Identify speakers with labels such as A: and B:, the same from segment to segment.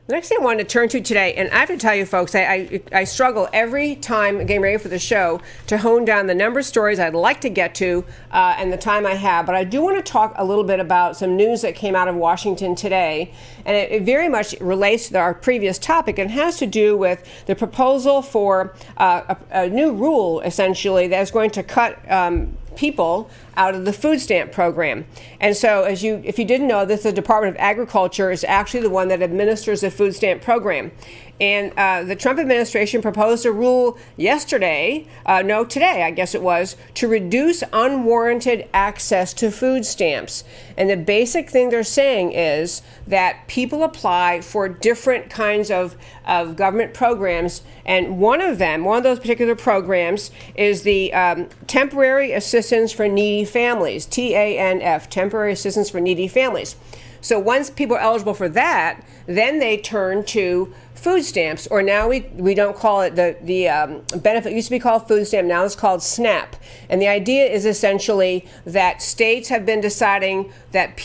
A: The next thing I wanted to turn to today, and I have to tell you folks, I struggle every time getting ready for the show to hone down the number of stories I'd like to get to and the time I have. But I do want to talk a little bit about some news that came out of Washington today. And it very much relates to our previous topic and has to do with the proposal for a new rule, essentially, that is going to cut people out of the food stamp program. And so if you didn't know this, the Department of Agriculture is actually the one that administers the food stamp program. And the Trump administration proposed a rule today, I guess it was, to reduce unwarranted access to food stamps. And the basic thing they're saying is that people apply for different kinds of government programs. And one of those particular programs is the Temporary Assistance for Needy Families, TANF, Temporary Assistance for Needy Families. So once people are eligible for that, then they turn to food stamps, or now we don't call it the benefit. It used to be called food stamp, now it's called SNAP. And the idea is essentially that states have been deciding that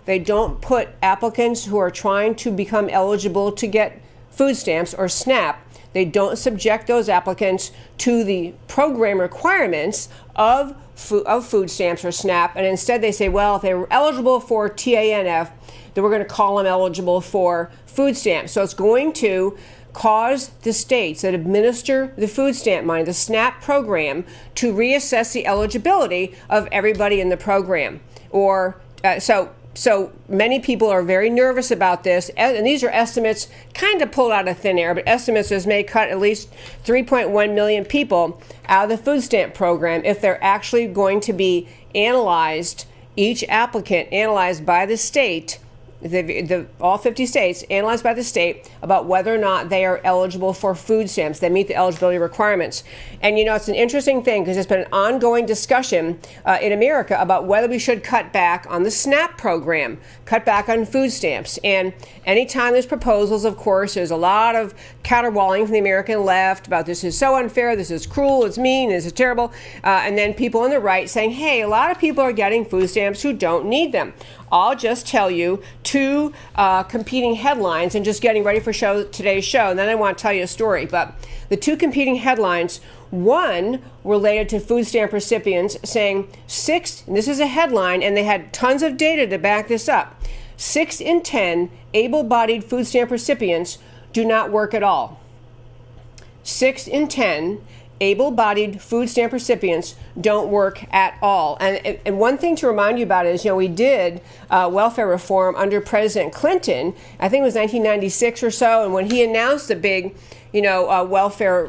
A: they don't put applicants who are trying to become eligible to get food stamps or SNAP, they don't subject those applicants to the program requirements of food stamps or SNAP, and instead they say, well, if they were eligible for TANF, then we're going to call them eligible for food stamps. So it's going to cause the states that administer the food stamp money, the SNAP program, to reassess the eligibility of everybody in the program. So many people are very nervous about this, and these are estimates kind of pulled out of thin air, but estimates this may cut at least 3.1 million people out of the food stamp program if they're actually going to be analyzed, each applicant analyzed by the state, all 50 states, analyzed by the state about whether or not they are eligible for food stamps, they meet the eligibility requirements. And it's an interesting thing because there's been an ongoing discussion in America about whether we should cut back on the SNAP program, cut back on food stamps. And anytime there's proposals, of course, there's a lot of caterwauling from the American left about this is so unfair, this is cruel, it's mean, this is terrible. And then people on the right saying, hey, a lot of people are getting food stamps who don't need them. I'll just tell you two competing headlines and just getting ready for today's show, and then I want to tell you a story. But the two competing headlines, one related to food stamp recipients saying and this is a headline, and they had tons of data to back this up, 6 in 10 able-bodied food stamp recipients do not work at all. 6 in 10 able-bodied food stamp recipients don't work at all. And one thing to remind you about is, we did welfare reform under President Clinton. I think it was 1996 or so. And when he announced the big, welfare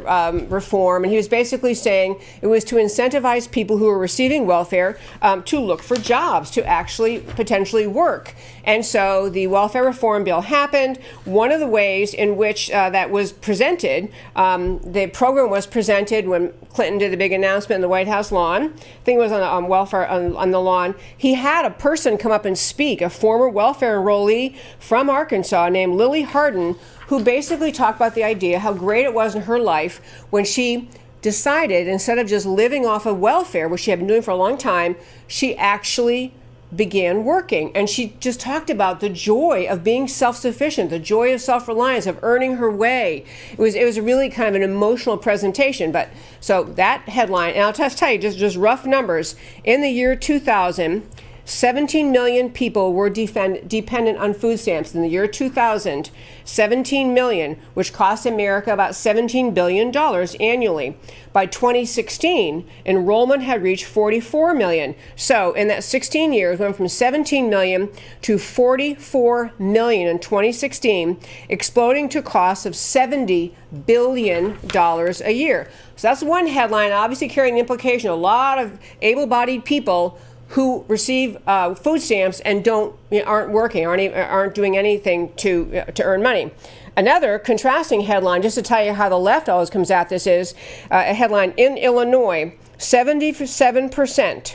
A: reform, and he was basically saying it was to incentivize people who are receiving welfare to look for jobs, to actually potentially work. And so the welfare reform bill happened. One of the ways in which that was presented, the program was presented when Clinton did the big announcement in the White House lawn. I think it was on welfare on the lawn. He had a person come up and speak, a former welfare enrollee from Arkansas named Lily Hardin, who basically talked about the idea how great it was in her life when she decided, instead of just living off of welfare, which she had been doing for a long time, she actually began working. And she just talked about the joy of being self-sufficient, the joy of self-reliance, of earning her way. It was a really kind of an emotional presentation. But so that headline, and I'll just tell you, just rough numbers, in the year 2000, 17 million people were dependent on food stamps. In the year 2000, 17 million, which cost America about $17 billion annually. By 2016, enrollment had reached 44 million. So in that 16 years, went from 17 million to 44 million in 2016, exploding to costs of $70 billion a year. So that's one headline, obviously carrying the implication a lot of able-bodied people who receive food stamps and aren't working, aren't doing anything to earn money. Another contrasting headline, just to tell you how the left always comes at this, is a headline in Illinois: 77%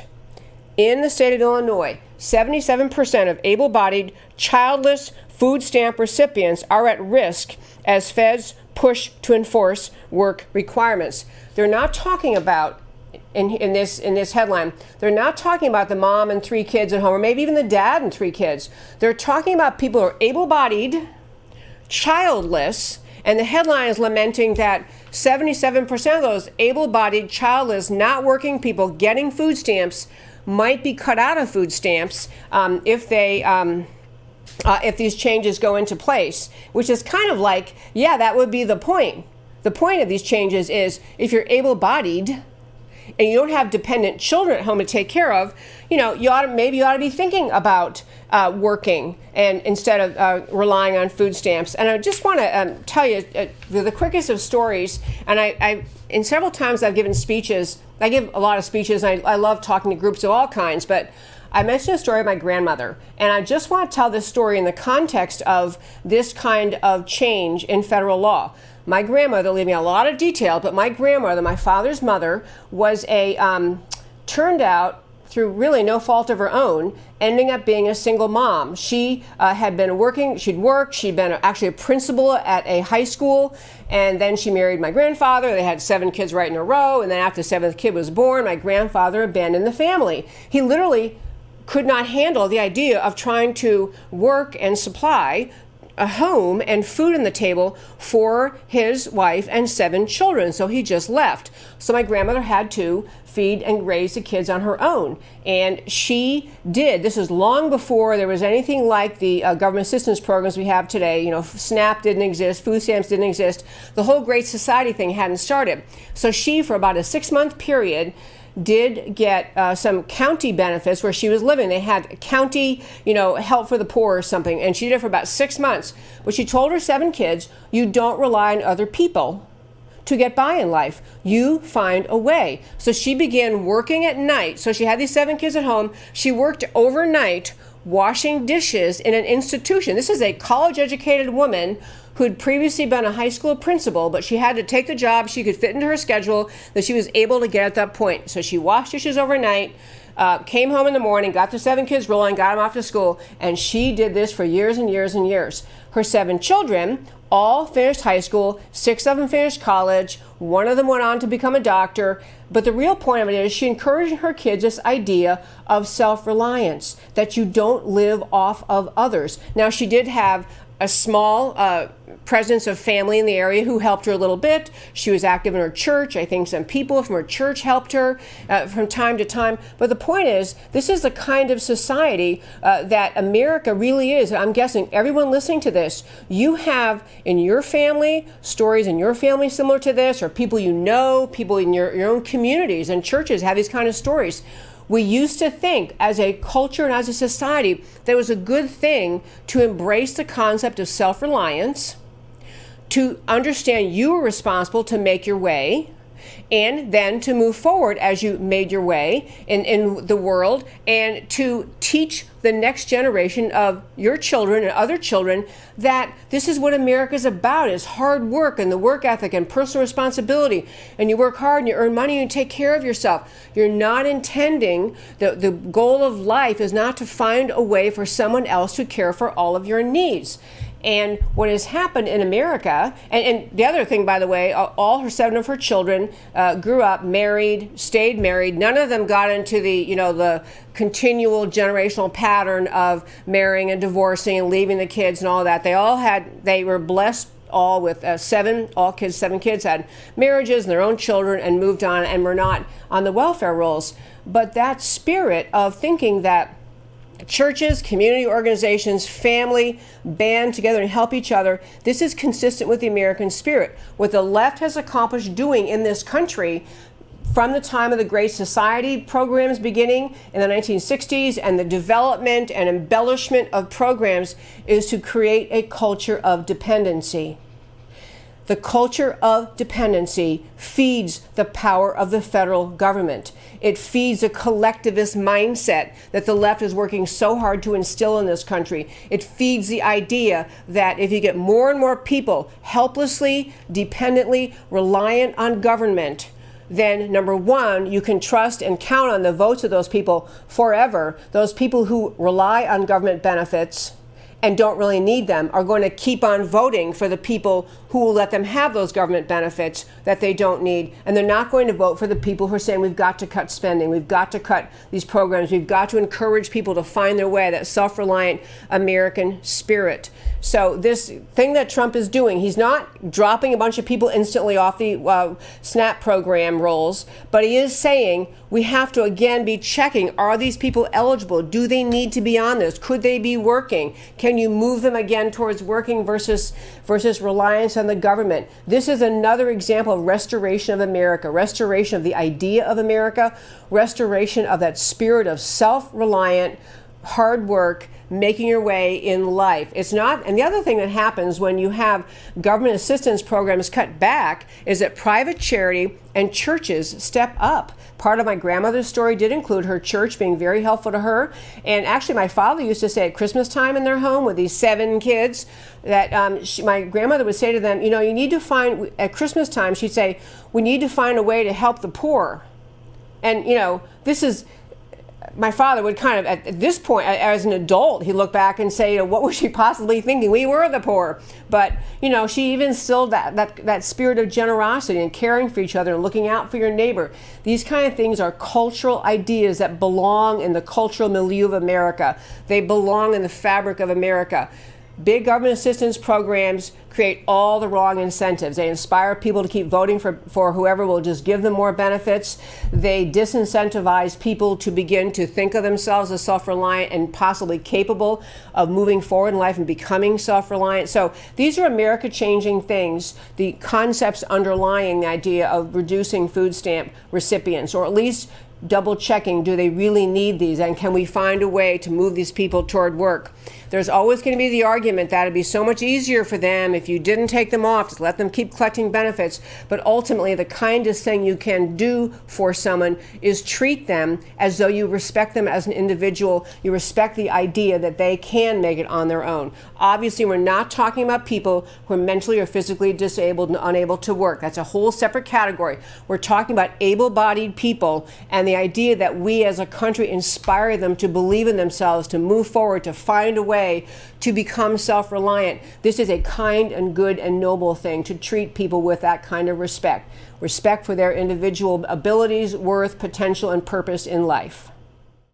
A: in the state of Illinois, 77% of able-bodied, childless food stamp recipients are at risk as feds push to enforce work requirements. They're not talking about in this headline, they're not talking about the mom and 3 kids at home, or maybe even the dad and 3 kids. They're talking about people who are able-bodied, childless, and the headline is lamenting that 77% of those able-bodied, childless, not working people getting food stamps might be cut out of food stamps if these changes go into place, which is kind of like, yeah, that would be the point. The point of these changes is if you're able-bodied and you don't have dependent children at home to take care of, you ought to be thinking about working and instead of relying on food stamps. And I just want to tell you the quickest of stories. And I in several times I've given speeches. I give a lot of speeches. And I love talking to groups of all kinds, but I mentioned a story of my grandmother, and I just want to tell this story in the context of this kind of change in federal law. My grandmother, leaving a lot of detail, but my grandmother, my father's mother, was turned out through really no fault of her own, ending up being a single mom. She had been working, she'd been actually a principal at a high school, and then she married my grandfather. They had 7 kids right in a row, and then after the 7th kid was born, my grandfather abandoned the family. He literally could not handle the idea of trying to work and supply a home and food on the table for his wife and 7 children. So he just left. So my grandmother had to feed and raise the kids on her own. And she did. This is long before there was anything like the government assistance programs we have today. SNAP didn't exist, food stamps didn't exist. The whole Great Society thing hadn't started. So she, for about a 6-month period, did get some county benefits where she was living. They had county, help for the poor or something. And she did it for about 6 months. But she told her 7 kids, you don't rely on other people to get by in life. You find a way. So she began working at night. So she had these 7 kids at home. She worked overnight washing dishes in an institution. This is a college-educated woman who had previously been a high school principal, but she had to take the job she could fit into her schedule that she was able to get at that point. So she washed dishes overnight, came home in the morning, got the 7 kids rolling, got them off to school, and she did this for years and years and years. Her 7 children all finished high school, 6 of them finished college, 1 of them went on to become a doctor. But the real point of it is she encouraged her kids this idea of self-reliance, that you don't live off of others. Now, she did have a small presence of family in the area who helped her a little bit. She was active in her church. I think some people from her church helped her from time to time. But the point is, this is the kind of society that America really is. I'm guessing everyone listening to this, you have in your family, stories in your family similar to this, or people people in your own communities and churches have these kind of stories. We used to think as a culture and as a society that it was a good thing to embrace the concept of self-reliance, to understand you were responsible to make your way, and then to move forward as you made your way in the world, and to teach the next generation of your children and other children that this is what America's about, is hard work and the work ethic and personal responsibility. And you work hard and you earn money and you take care of yourself. You're not intending, the goal of life is not to find a way for someone else to care for all of your needs. And what has happened in America, and the other thing, by the way, all 7 of her children grew up married, stayed married. None of them got into the continual generational pattern of marrying and divorcing and leaving the kids and all that. They were blessed all with 7 kids had marriages and their own children and moved on and were not on the welfare rolls. But that spirit of thinking that churches, community organizations, family band together and help each other. This is consistent with the American spirit. What the left has accomplished doing in this country from the time of the Great Society programs beginning in the 1960s and the development and embellishment of programs is to create a culture of dependency. The culture of dependency feeds the power of the federal government. It feeds a collectivist mindset that the left is working so hard to instill in this country. It feeds the idea that if you get more and more people helplessly, dependently reliant on government, then number one, you can trust and count on the votes of those people forever, those people who rely on government benefits and don't really need them are going to keep on voting for the people who will let them have those government benefits that they don't need. And they're not going to vote for the people who are saying we've got to cut spending, we've got to cut these programs, we've got to encourage people to find their way, that self-reliant American spirit. So this thing that Trump is doing, he's not dropping a bunch of people instantly off the SNAP program rolls, but he is saying we have to again be checking, are these people eligible? Do they need to be on this? Could they be working? Can you move them again towards working versus reliance on the government? This is another example of restoration of America, restoration of the idea of America, restoration of that spirit of self-reliant, hard work, making your way in life. It's not, and the other thing that happens when you have government assistance programs cut back is that private charity and churches step up. Part of my grandmother's story did include her church being very helpful to her. And actually, my father used to say at Christmas time in their home with these 7 kids that my grandmother would say to them, you need to find, at Christmas time, she'd say, we need to find a way to help the poor. And, this is, my father would kind of, at this point, as an adult, he'd look back and say, what was she possibly thinking? We were the poor. But, she even instilled that spirit of generosity and caring for each other and looking out for your neighbor. These kind of things are cultural ideas that belong in the cultural milieu of America. They belong in the fabric of America. Big government assistance programs create all the wrong incentives. They inspire people to keep voting for whoever will just give them more benefits. They disincentivize people to begin to think of themselves as self-reliant and possibly capable of moving forward in life and becoming self-reliant. So these are America-changing things, the concepts underlying the idea of reducing food stamp recipients, or at least double checking, do they really need these, and can we find a way to move these people toward work? There's always going to be the argument that it'd be so much easier for them if you didn't take them off, just let them keep collecting benefits. But ultimately, the kindest thing you can do for someone is treat them as though you respect them as an individual. You respect the idea that they can make it on their own. Obviously, we're not talking about people who are mentally or physically disabled and unable to work. That's a whole separate category. We're talking about able-bodied people and the idea that we as a country inspire them to believe in themselves, to move forward, to find a way to become self-reliant. This is a kind and good and noble thing, to treat people with that kind of respect. Respect for their individual abilities, worth, potential, and purpose in life.